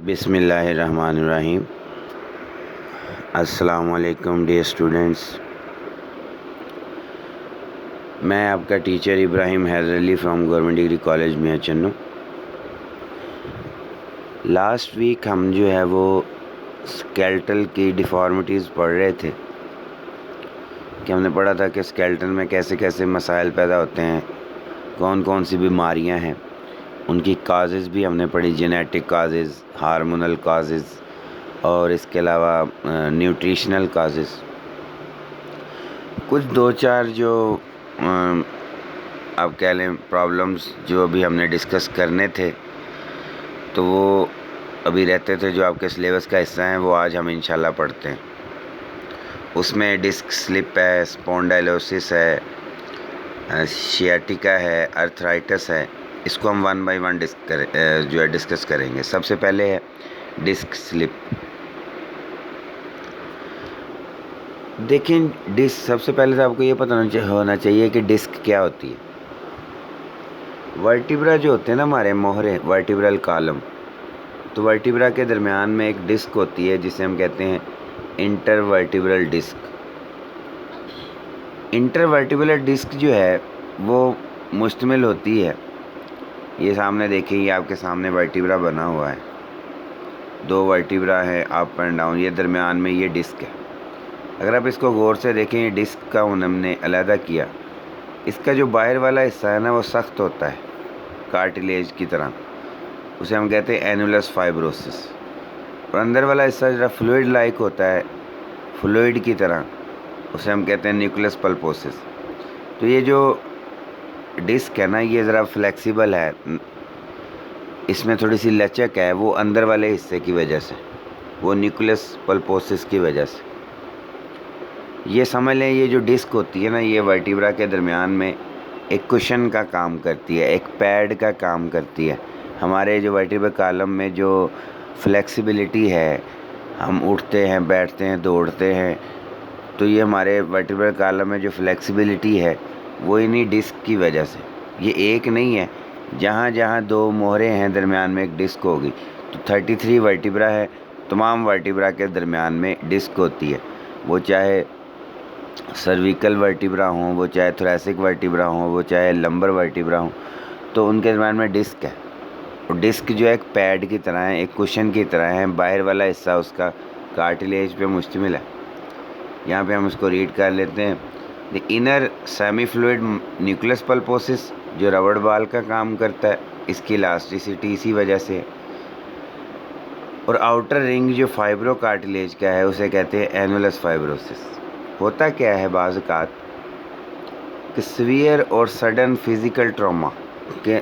बिस्मिल्लाहिर्रहमानिर्रहीम। अस्सलामु अलैकुम डियर स्टूडेंट्स। मैं आपका teacher Ibrahim Haider Ali from government degree college Mian Channu. Last week हम जो है वो स्केलेटल की डिफ़ॉर्मिटीज़ पढ़ रहे थे कि हमने पढ़ा था कि स्केलेटल में कैसे कैसे मसाइल पैदा होते हैं, कौन कौन सी बीमारियां हैं, उनकी काजेज़ भी हमने पढ़ी, जेनेटिक काजेज़, हार्मोनल काजेज़ और इसके अलावा न्यूट्रिशनल काजेज़। कुछ दो चार जो आप कह लें प्रॉब्लम्स जो अभी हमने डिस्कस करने थे तो वो अभी रहते थे, जो आपके सिलेबस का हिस्सा हैं, वो आज हम इंशाल्लाह पढ़ते हैं। उसमें डिस्क स्लिप है, स्पॉन्डाइलोसिस है, शियाटिका है, अर्थराइटिस है। इसको हम वन बाय वन डिस्कस करेंगे। सबसे पहले है डिस्क स्लिप। देखें, डिस्क सबसे पहले तो आपको ये पता होना चाहिए कि डिस्क क्या होती है। वर्टिब्रा जो होते हैं ना, हमारे मोहरे, वर्टिब्रल कॉलम, तो वर्टिब्रा के दरमियान में एक डिस्क होती है जिसे हम कहते हैं इंटरवर्टिब्रल डिस्क। इंटरवर्टिब्रल डिस्क जो है वो मुश्तमिल होती है, ये सामने देखिए, ये आपके सामने वर्टिब्रा बना हुआ है, दो वर्टिब्रा है अप एंड डाउन, ये दरमियान में ये डिस्क है। अगर आप इसको गौर से देखें, ये डिस्क का हमने अलहदा किया। इसका जो बाहर वाला हिस्सा है ना वो सख्त होता है, कार्टिलेज की तरह, उसे हम कहते हैं एनुलस फाइब्रोसिस। और अंदर वाला हिस्सा जरा फ्लूइड लाइक होता है, फ्लूइड की तरह, उसे हम कहते हैं न्यूक्लियस पल्पोसिस। तो ये जो डिस्क है ना, ये ज़रा फ्लेक्सिबल है, इसमें थोड़ी सी लचक है, वो अंदर वाले हिस्से की वजह से, वो न्यूक्लियस पल्पोसिस की वजह से। ये समझ लें, ये जो डिस्क होती है ना, ये वर्टिब्रा के दरमियान में एक कुशन का काम करती है, एक पैड का काम करती है। हमारे जो वर्टिब्रल कॉलम में जो फ्लेक्सिबिलिटी है, हम उठते हैं, बैठते हैं, दौड़ते हैं, तो ये हमारे वर्टिब्रल कॉलम में जो फ्लेक्सिबिलिटी है वो इन्हीं डिस्क की वजह से। ये एक नहीं है, जहाँ जहाँ दो मोहरे हैं दरमियान में एक डिस्क होगी। तो 33 वर्टिब्रा है, तमाम वर्टिब्रा के दरमियान में डिस्क होती है, वो चाहे सर्विकल वर्टिब्रा हों, वो चाहे थोरेसिक वर्टिब्रा हों, वो चाहे लंबर वर्टिब्रा हों, तो उनके दरमियान में डिस्क है। और डिस्क जो है एक पैड की तरह है, एक कुशन की तरह है, बाहर वाला हिस्सा उसका कार्टिलेज पे मुश्तमिल है। यहाँ पे हम इसको रीड कर लेते हैं। The inner semi fluid nucleus pulposus जो रबड़ बाल का काम करता है, इसकी इलास्टिसिटी इसी वजह से है। और आउटर रिंग जो फाइब्रो कार्टिलेज का है उसे कहते हैं एनुलस फाइब्रोसिस। होता क्या है बाज़ औक़ात कि सीवियर और सडन फिज़िकल ट्रॉमा के,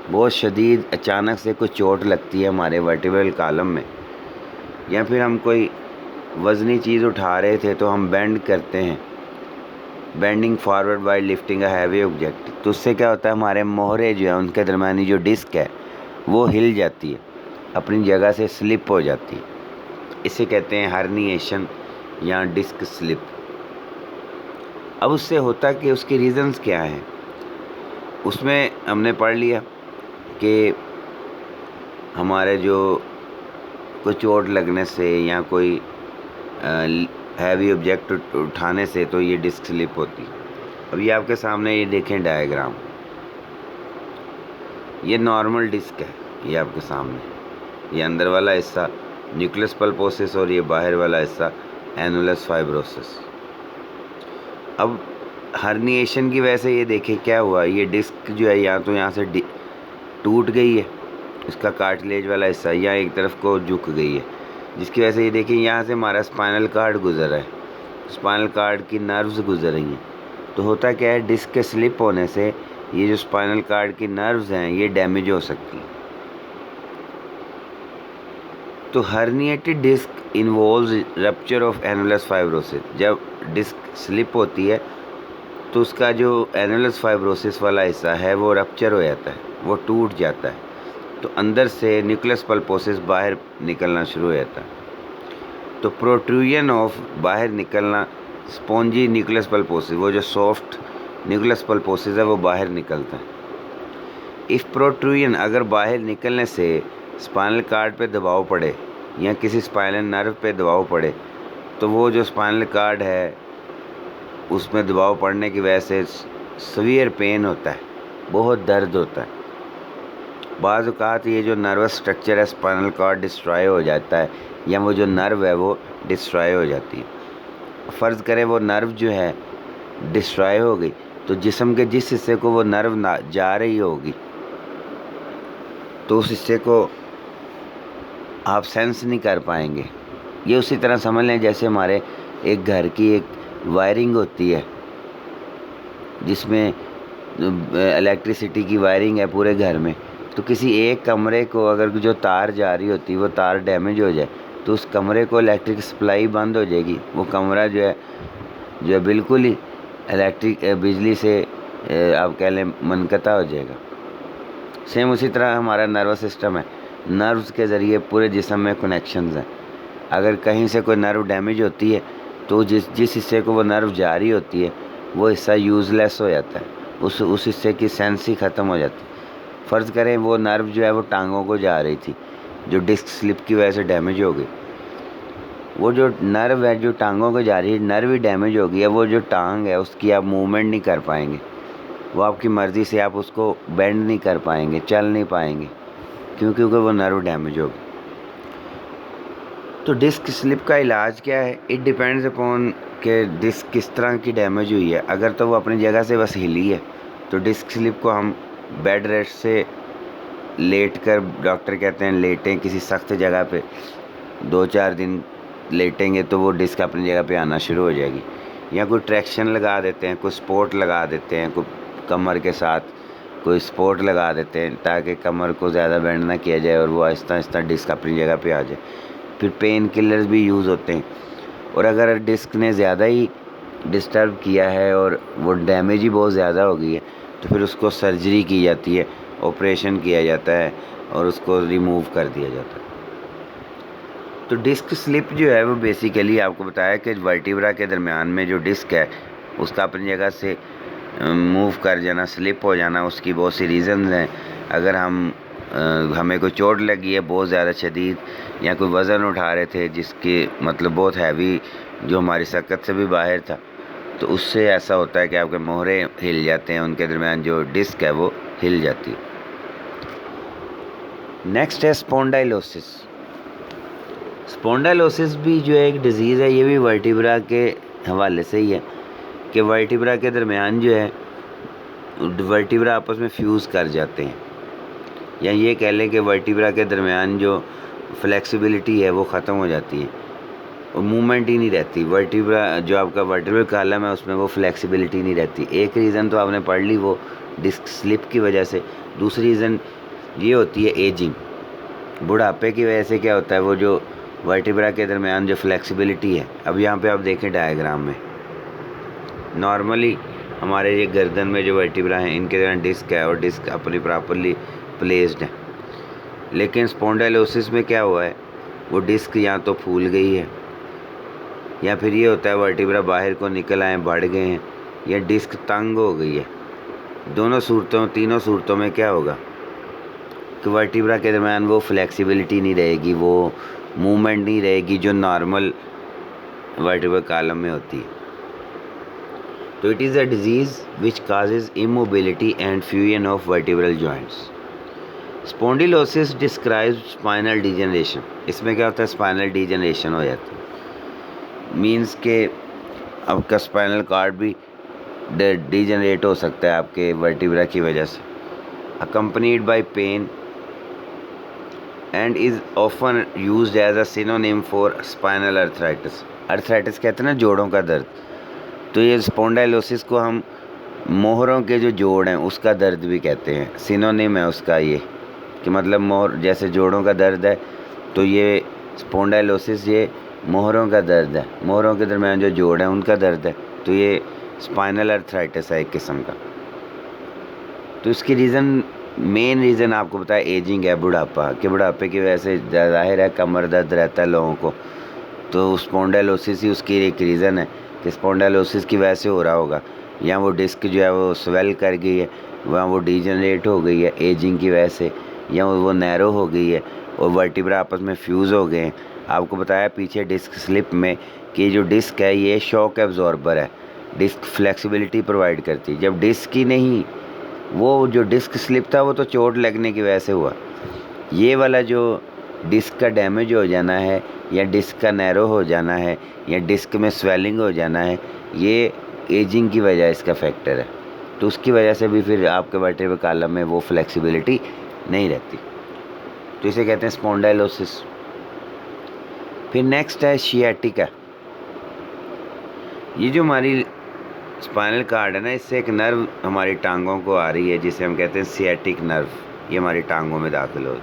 बहुत शदीद अचानक से कोई चोट लगती है हमारे वर्टिब्रल कॉलम में, या फिर हम कोई वज़नी चीज़ उठा रहे थे तो हम बेंड करते हैं, bending forward bye lifting a heavy object, तो उससे क्या होता है, हमारे मोहरे जो है उनके दरमियानी जो डिस्क है वो हिल जाती है, अपनी जगह से स्लिप हो जाती है। इसे कहते हैं हर्निएशन या डिस्क स्लिप। अब उससे होता कि उसके रीज़न्स क्या हैं, उसमें हमने पढ़ लिया कि हमारे जो कोई चोट लगने से या कोई हैवी ऑब्जेक्ट उठाने से तो ये डिस्क स्लिप होती है। अब ये आपके सामने ये देखें डायग्राम, ये नॉर्मल डिस्क है, ये आपके सामने, ये अंदर वाला हिस्सा न्यूक्लियस पल्पोसिस और ये बाहर वाला हिस्सा एनुलस फाइब्रोसिस। अब हर्निएशन की वजह से ये देखें क्या हुआ, ये डिस्क जो है या तो यहाँ से टूट गई है, इसका कार्टिलेज वाला हिस्सा, या एक तरफ को झुक गई है, जिसकी वजह से ये देखिए यहाँ से हमारा स्पाइनल कार्ड गुजर रहा है, स्पाइनल कार्ड की नर्व्स गुजर रही हैं। तो होता क्या है, डिस्क के स्लिप होने से ये जो स्पाइनल कार्ड की नर्व्स हैं ये डैमेज हो सकती हैं। तो herniated disc involves rupture of annulus fibrosis. जब डिस्क स्लिप होती है तो उसका जो एनुलस फाइब्रोसिस वाला हिस्सा है वो रप्चर हो जाता है, वो टूट जाता है, तो अंदर से न्यूक्लियस पल्पोसिस बाहर निकलना शुरू हो जाता है। तो प्रोट्रूजन ऑफ बाहर निकलना, स्पॉन्जी न्यूक्लियस पल्पोसिस, वो जो सॉफ्ट न्यूक्लियस पल्पोसिस है वो बाहर निकलता है। इफ़ प्रोट्रूजन, अगर बाहर निकलने से स्पाइनल कार्ड पे दबाव पड़े या किसी स्पाइनल नर्व पे दबाव पड़े तो वो जो स्पाइनल कार्ड है उसमें दबाव पड़ने की वजह से सीवियर पेन होता है, बहुत दर्द होता है। बाज़ औक़ात ये जो नर्वस स्ट्रक्चर है स्पाइनल कॉर्ड डिस्ट्रॉय हो जाता है या वो जो नर्व है वो डिस्ट्रॉय हो जाती है। फ़र्ज़ करें वो नर्व जो है डिस्ट्रॉय हो गई तो जिस्म के जिस हिस्से को वो नर्व ना जा रही होगी तो उस हिस्से को आप सेंस नहीं कर पाएंगे। ये उसी तरह समझ लें जैसे हमारे एक घर की एक वायरिंग होती है जिसमें इलेक्ट्रिसिटी की वायरिंग है पूरे घर में, तो किसी एक कमरे को अगर जो तार जा रही होती है वो तार डैमेज हो जाए तो उस कमरे को इलेक्ट्रिक सप्लाई बंद हो जाएगी, वो कमरा जो है बिल्कुल ही इलेक्ट्रिक बिजली से आप कह लें मुनक़ता हो जाएगा। सेम उसी तरह हमारा नर्वस सिस्टम है, नर्व्स के ज़रिए पूरे जिस्म में कनेक्शंस हैं। अगर कहीं से कोई नर्व डैमेज होती है तो जिस हिस्से को वो नर्व जा रही होती है वो हिस्सा यूज़लेस हो जाता है, उस हिस्से की सेंस ही ख़त्म हो जाती है। फ़र्ज़ करें वो नर्व जो है वो टांगों को जा रही थी, जो डिस्क स्लिप की वजह से डैमेज हो गई। वो जो नर्व है जो टांगों को जा रही है, नर्व ही डैमेज हो गई है, वो जो टांग है उसकी आप मूवमेंट नहीं कर पाएंगे, वो आपकी मर्ज़ी से आप उसको बेंड नहीं कर पाएंगे, चल नहीं पाएंगे क्योंकि वो नर्व डैमेज हो गई। तो डिस्क स्लिप का इलाज क्या है? इट डिपेंड्स अपॉन कि डिस्क किस तरह की डैमेज हुई है। अगर तो वो अपनी जगह से बस हिली है तो डिस्क स्लिप को हम बेड रेस्ट से लेट कर, डॉक्टर कहते हैं लेटें किसी सख्त जगह पे, 2-4 दिन लेटेंगे तो वो डिस्क अपनी जगह पे आना शुरू हो जाएगी। या कोई ट्रैक्शन लगा देते हैं, कोई सपोर्ट लगा देते हैं, कोई कमर के साथ कोई सपोर्ट लगा देते हैं ताकि कमर को ज़्यादा बेंड ना किया जाए और वो आहिस्ता आहिस्ता डिस्क अपनी जगह पे आ जाए। फिर पेन किलर्स भी यूज़ होते हैं। और अगर डिस्क ने ज़्यादा ही डिस्टर्ब किया है और वो डैमेज ही बहुत ज़्यादा हो गई है तो फिर उसको सर्जरी की जाती है, ऑपरेशन किया जाता है और उसको रिमूव कर दिया जाता है। तो डिस्क स्लिप जो है वो बेसिकली आपको बताया कि वर्टिब्रा के दरमियान में जो डिस्क है उसका अपनी जगह से मूव कर जाना, स्लिप हो जाना, उसकी बहुत सी रीज़न्स हैं। अगर हमें कोई चोट लगी है बहुत ज़्यादा शदीद या कोई वज़न उठा रहे थे जिसके मतलब बहुत हैवी जो हमारी सकत से भी बाहर था तो उससे ऐसा होता है कि आपके मोहरे हिल जाते हैं, उनके दरमियान जो डिस्क है वो हिल जाती है। नेक्स्ट है स्पॉन्डाइलोसिस। स्पॉन्डाइलोसिस भी जो है एक डिज़ीज़ है, ये भी वर्टिब्रा के हवाले से ही है कि वर्टिब्रा के दरमियान जो है वर्टिब्रा आपस में फ्यूज़ कर जाते हैं, या ये कह लें कि वर्टिब्रा के दरमियान जो फ्लेक्सिबिलिटी है वो ख़त्म हो जाती है और मूवमेंट ही नहीं रहती। वर्टिब्रा जो आपका वर्टिब्रल कॉलम है उसमें वो फ्लेक्सिबिलिटी नहीं रहती। एक रीज़न तो आपने पढ़ ली वो डिस्क स्लिप की वजह से, दूसरी रीज़न ये होती है एजिंग। बुढ़ापे की वजह से क्या होता है वो जो वर्टिब्रा के दरमियान जो फ्लेक्सिबिलिटी है, अब यहाँ पे आप देखें डायग्राम में नॉर्मली हमारे ये गर्दन में जो वर्टिब्रा हैं इनके दरमियान डिस्क है और डिस्क अपनी प्रॉपरली प्लेस्ड है। लेकिन स्पॉन्डाइलोसिस में क्या हुआ है वो डिस्क या तो फूल गई है या फिर ये होता है वर्टिब्रा बाहर को निकल आए, बढ़ गए हैं, या डिस्क तंग हो गई है। तीनों सूरतों में क्या होगा कि वर्टिब्रा के दरमियान वो फ्लेक्सिबिलिटी नहीं रहेगी, वो मूवमेंट नहीं रहेगी जो नॉर्मल वर्टिब्रल कॉलम में होती है। तो it is a disease which causes immobility and fusion of vertebral joints. Spondylosis describes spinal degeneration. इसमें क्या होता है स्पाइनल डिजेनरेशन हो जाती है, मींस के आपका स्पाइनल कॉर्ड भी डिजेनरेट हो सकता है आपके वर्टिब्रा की वजह से, accompanied by pain and is often used as a synonym for spinal arthritis. Arthritis कहते हैं ना जोड़ों का दर्द, तो ये स्पॉन्डाइलोसिस को हम मोहरों के जो जोड़ हैं उसका दर्द भी कहते हैं, सिनोनिम है उसका ये कि मतलब मोहर जैसे जोड़ों का दर्द है तो ये स्पॉन्डाइलोसिस ये मोहरों का दर्द है, मोहरों के दरमियान जो जोड़ हैं उनका दर्द है, तो ये स्पाइनल अर्थराइटिस है एक किस्म का। तो इसकी मेन रीज़न आपको बताया एजिंग है, बुढ़ापा के बुढ़ापे की वजह से ज़ाहिर है कमर दर्द रहता है लोगों को, तो स्पॉन्डाइलोसिस ही उसकी एक रीज़न है कि स्पॉन्डाइलोसिस की वजह से हो रहा होगा, या वो डिस्क जो है वो स्वेल कर गई है, वहाँ वो डिजनरेट हो गई है एजिंग की वजह से, या वो नैरो हो गई है और वर्टिब्रा आपस में फ्यूज़ हो गए। आपको बताया पीछे डिस्क स्लिप में कि जो डिस्क है ये शॉक एब्जॉर्बर है, डिस्क फ्लेक्सिबिलिटी प्रोवाइड करती है। जब डिस्क ही नहीं, वो जो डिस्क स्लिप था वो तो चोट लगने की वजह से हुआ। ये वाला जो डिस्क का डैमेज हो जाना है या डिस्क का नैरो हो जाना है या डिस्क में स्वेलिंग हो जाना है, ये एजिंग की वजह इसका फैक्टर है। तो उसकी वजह से भी फिर आपके वर्टेब्रल कॉलम में वो फ्लेक्सिबिलिटी नहीं रहती, तो इसे कहते हैं स्पॉन्डाइलोसिस। फिर नेक्स्ट है शियाटिका। ये जो हमारी स्पाइनल कार्ड है ना, इससे एक नर्व हमारी टांगों को आ रही है जिसे हम कहते हैं सियाटिक नर्व। ये हमारी टांगों में दाखिल हो।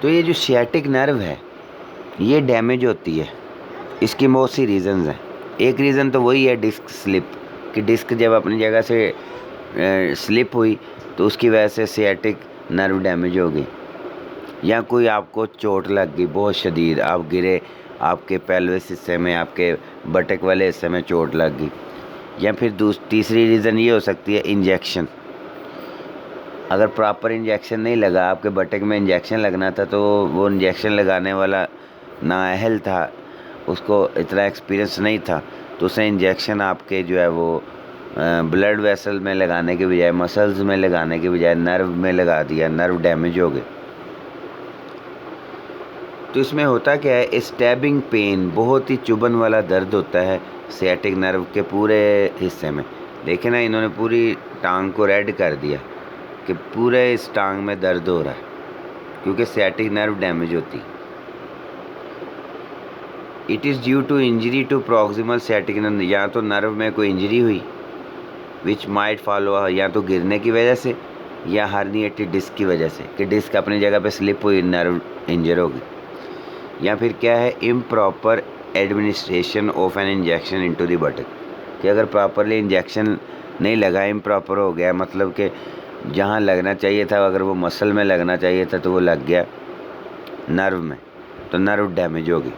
तो ये जो सियाटिक नर्व है ये डैमेज होती है। इसकी बहुत सी रीज़न्स हैं। एक रीज़न तो वही है डिस्क स्लिप, कि डिस्क जब अपनी जगह से स्लिप हुई तो उसकी वजह से सियाटिक नर्व डैमेज हो गई, या कोई आपको चोट लग गई बहुत शदीद, आप गिरे, आपके पेल्विस हिस्से में, आपके बटक वाले हिस्से में चोट लग गई। या फिर तीसरी रीज़न ये हो सकती है इंजेक्शन। अगर प्रॉपर इंजेक्शन नहीं लगा, आपके बटक में इंजेक्शन लगना था तो वो इंजेक्शन लगाने वाला नाअहल था, उसको इतना एक्सपीरियंस नहीं था, तो उसने इंजेक्शन आपके जो है वो ब्लड वेसल में लगाने के बजाय, मसल्स में लगाने के बजाय नर्व में लगा दिया, नर्व डैमेज हो गए। तो इसमें होता क्या है, स्टैबिंग पेन, बहुत ही चुभन वाला दर्द होता है सियाटिक नर्व के पूरे हिस्से में। देखे ना, इन्होंने पूरी टांग को रेड कर दिया कि पूरे इस टांग में दर्द हो रहा है क्योंकि सियाटिक नर्व डैमेज होती। It is due to injury to proximal sciatic nerve. या तो नर्व में कोई इंजरी हुई विच माइट फॉलो, या तो गिरने की वजह से या हर्निएटेड डिस्क की वजह से, कि डिस्क अपनी जगह पे स्लिप हुई, नर्व इंजर हो गई। या फिर क्या है, improper administration of an injection into the buttock, कि अगर प्रॉपरली इंजेक्शन नहीं लगा, इम्प्रॉपर हो गया, मतलब कि जहाँ लगना चाहिए था, अगर वो मसल में लगना चाहिए था तो वो लग गया नर्व में, तो नर्व डैमेज हो गई।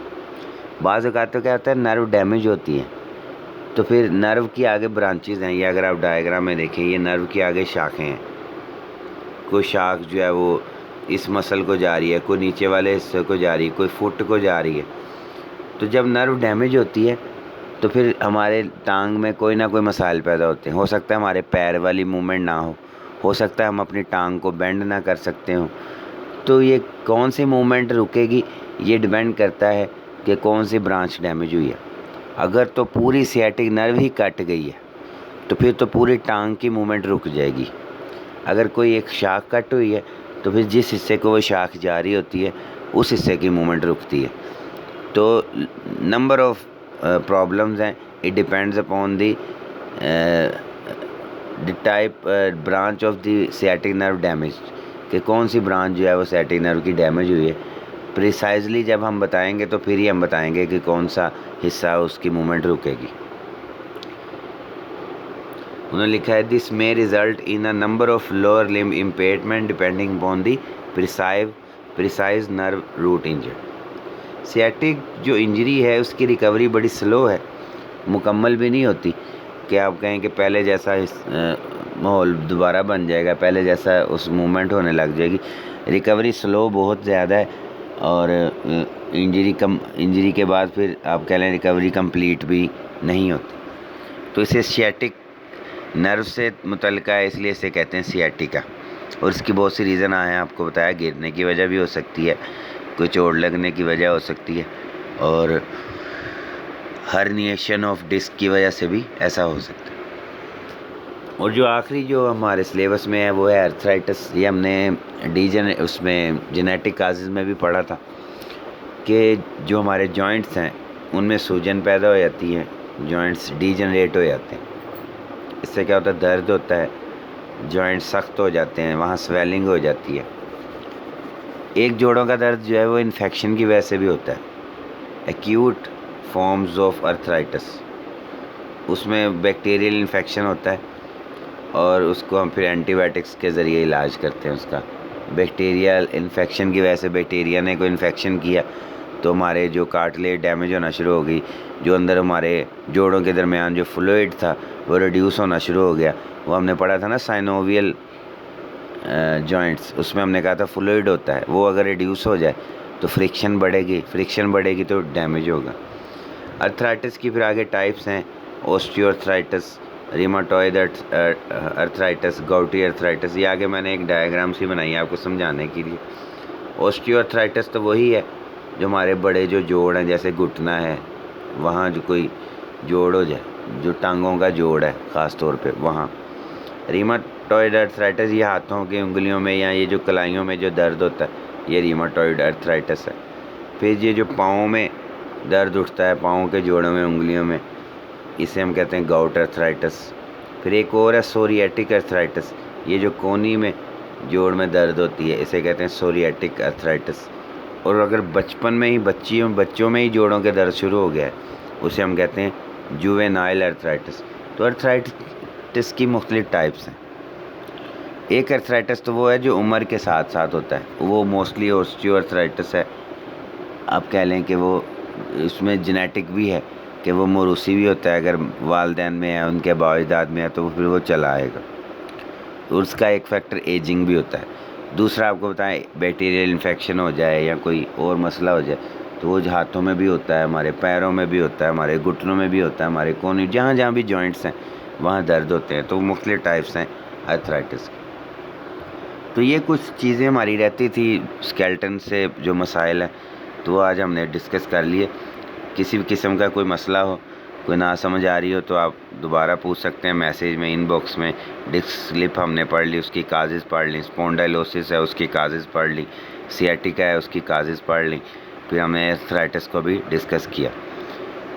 बाज़ औक़ात तो क्या होता है, नर्व डैमेज होती है तो फिर नर्व की आगे ब्रांचेज़ हैं। ये अगर आप डायग्राम में देखें, ये नर्व की आगे शाखें हैं। कोई शाख जो है वो इस मसल को जा रही है, कोई नीचे वाले हिस्से को जा रही है, कोई फुट को जा रही है। तो जब नर्व डैमेज होती है तो फिर हमारे टांग में कोई ना कोई मसाइल पैदा होते हैं। हो सकता है हमारे पैर वाली मूवमेंट ना हो सकता है हम अपनी टांग को बेंड ना कर सकते हो। तो ये कौन सी मूवमेंट रुकेगी, ये डिपेंड करता है कि कौन सी ब्रांच डैमेज हुई है। अगर तो पूरी सियाटिक नर्व ही कट गई है तो फिर तो पूरी टांग की मूवमेंट रुक जाएगी। अगर कोई एक शाख कट हुई है तो फिर जिस हिस्से को वो शाख जा रही होती है उस हिस्से की मूवमेंट रुकती है। तो नंबर ऑफ प्रॉब्लम्स हैं, it depends upon the type branch of the sciatic nerve damage, कि कौन सी ब्रांच जो है वो सियाटिक नर्व की डैमेज हुई है। प्रिसाइजली जब हम बताएंगे तो फिर ही हम बताएंगे कि कौन सा हिस्सा उसकी मूवमेंट रुकेगी। उन्होंने लिखा है, this may result in a number of lower limb impairment depending upon the precise nerve root injured. Sciatic जो इंजरी है उसकी रिकवरी बड़ी स्लो है, मुकम्मल भी नहीं होती कि आप कहें कि पहले जैसा माहौल दोबारा बन जाएगा, पहले जैसा उस मूवमेंट होने लग जाएगी। रिकवरी स्लो बहुत ज़्यादा है और इंजरी के बाद फिर आप कह लें रिकवरी कंप्लीट भी नहीं होती। तो इसे सियाटिक नर्व से मुतल्लिका है, इसलिए इसे कहते हैं सियाटिका। और इसकी बहुत सी रीज़न आए हैं, आपको बताया, गिरने की वजह भी हो सकती है, कोई चोट लगने की वजह हो सकती है, और हर्निएशन ऑफ डिस्क की वजह से भी ऐसा हो सकता है। और जो आखिरी जो हमारे सिलेबस में है वो है अर्थराइटिस। ये हमने उसमें जेनेटिक काजेज़ में भी पढ़ा था कि जो हमारे जॉइंट्स हैं उनमें सूजन पैदा हो जाती है, जॉइंट्स डीजनरेट हो जाते हैं। इससे क्या होता है, दर्द होता है, जॉइंट सख्त हो जाते हैं, वहाँ स्वेलिंग हो जाती है। एक जोड़ों का दर्द जो है वो इन्फेक्शन की वजह से भी होता है, एक्यूट फॉर्म्स ऑफ अर्थराइटिस। उसमें बैक्टीरियल इन्फेक्शन होता है और उसको हम फिर एंटीबायोटिक्स के ज़रिए इलाज करते हैं उसका। बैक्टीरियल इन्फेक्शन की वजह से बैक्टीरिया ने कोई इन्फेक्शन किया तो हमारे जो कार्टिलेज डैमेज होना शुरू हो गई, जो अंदर हमारे जोड़ों के दरमियान जो फ्लूइड था वो रिड्यूस होना शुरू हो गया। वो हमने पढ़ा था ना, साइनोवियल जॉइंट्स, उसमें हमने कहा था फ्लूइड होता है, वो अगर रिड्यूस हो जाए तो फ्रिक्शन बढ़ेगी तो डैमेज होगा। अर्थराइटिस की फिर आगे टाइप्स हैं, ओस्टियोआर्थराइटिस, रिमाटॉइड अर्थराइटिस, गाउटी अर्थराइटिस। ये आगे मैंने एक डायग्राम सी बनाई है आपको समझाने के लिए। ओस्टियोआर्थराइटिस तो वही है जो हमारे बड़े जो जोड़ हैं, जैसे घुटना है, वहाँ जो कोई जोड़ हो जाए, जो टांगों का जोड़ है ख़ास तौर पे वहाँ। रीमाटॉइड अर्थराइटिस ये हाथों की उंगलियों में या ये जो कलाइयों में जो दर्द होता है, ये रीमाटॉइड अर्थराइटिस है। फिर ये जो पाँव में दर्द उठता है, पाँव के जोड़ों में, उंगलियों में, इसे हम कहते हैं गाउट अर्थराइटिस। फिर एक और है सोरियाटिक अर्थराइटिस, ये जो कोहनी में जोड़ में दर्द होती है, इसे कहते हैं सोरियाटिक अर्थराइटिस। और अगर बचपन में ही बच्चों में ही जोड़ों के दर्द शुरू हो गया है, उसे हम कहते हैं जुवेनाइल अर्थराइटिस। तो अर्थराइटिस की मुख्तलिफ टाइप्स हैं। एक अर्थराइटिस तो वो है जो उम्र के साथ साथ होता है, वो मोस्टली ऑस्टियोआर्थराइटिस है। आप कह लें कि वो इसमें जेनेटिक भी है कि वो मौरूसी भी होता है, अगर वालिदैन में है, उनके बाओ-अजदाद में है, तो फिर वो चला आएगा। और उसका एक फैक्टर एजिंग भी होता है। दूसरा आपको बताएं, बैक्टीरियल इन्फेक्शन हो जाए या कोई और मसला हो जाए, तो वो हाथों में भी होता है, हमारे पैरों में भी होता है, हमारे घुटनों में भी होता है, हमारे कोहनी, जहाँ जहाँ भी जॉइंट्स हैं वहाँ दर्द होते हैं। तो मुख्तलिफ टाइप्स हैं अर्थराइटिस की। तो ये कुछ चीज़ें हमारी रहती थी स्केलेटन से जो मसाइल हैं, तो वो आज हमने डिस्कस कर लिए। किसी भी किस्म का कोई मसला हो, कोई ना समझ आ रही हो, तो आप दोबारा पूछ सकते हैं मैसेज में, इनबॉक्स में। डिस्क स्लिप हमने पढ़ ली, उसकी काजेज़ पढ़ ली, स्पॉन्डाइलोसिस है उसकी काजेज़ पढ़ ली, सियाटिका है उसकी काजेज़ पढ़ ली, फिर हमने अर्थराइटिस को भी डिस्कस किया।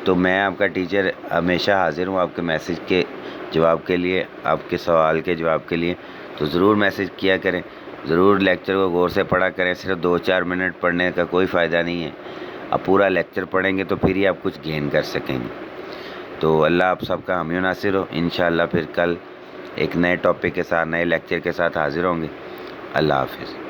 तो मैं आपका टीचर हमेशा हाज़िर हूँ आपके मैसेज के जवाब के लिए, आपके सवाल के जवाब के लिए। तो ज़रूर मैसेज किया करें, ज़रूर लेक्चर को गौर से पढ़ा करें। सिर्फ 2-4 मिनट पढ़ने का कोई फ़ायदा नहीं है, आप पूरा लेक्चर पढ़ेंगे तो फिर ही आप कुछ गेन कर सकेंगे। तो अल्लाह आप सबका हामी नासिर हो। इंशाअल्लाह फिर कल एक नए टॉपिक के साथ, नए लेक्चर के साथ हाज़िर होंगे। अल्लाह हाफ़िज़।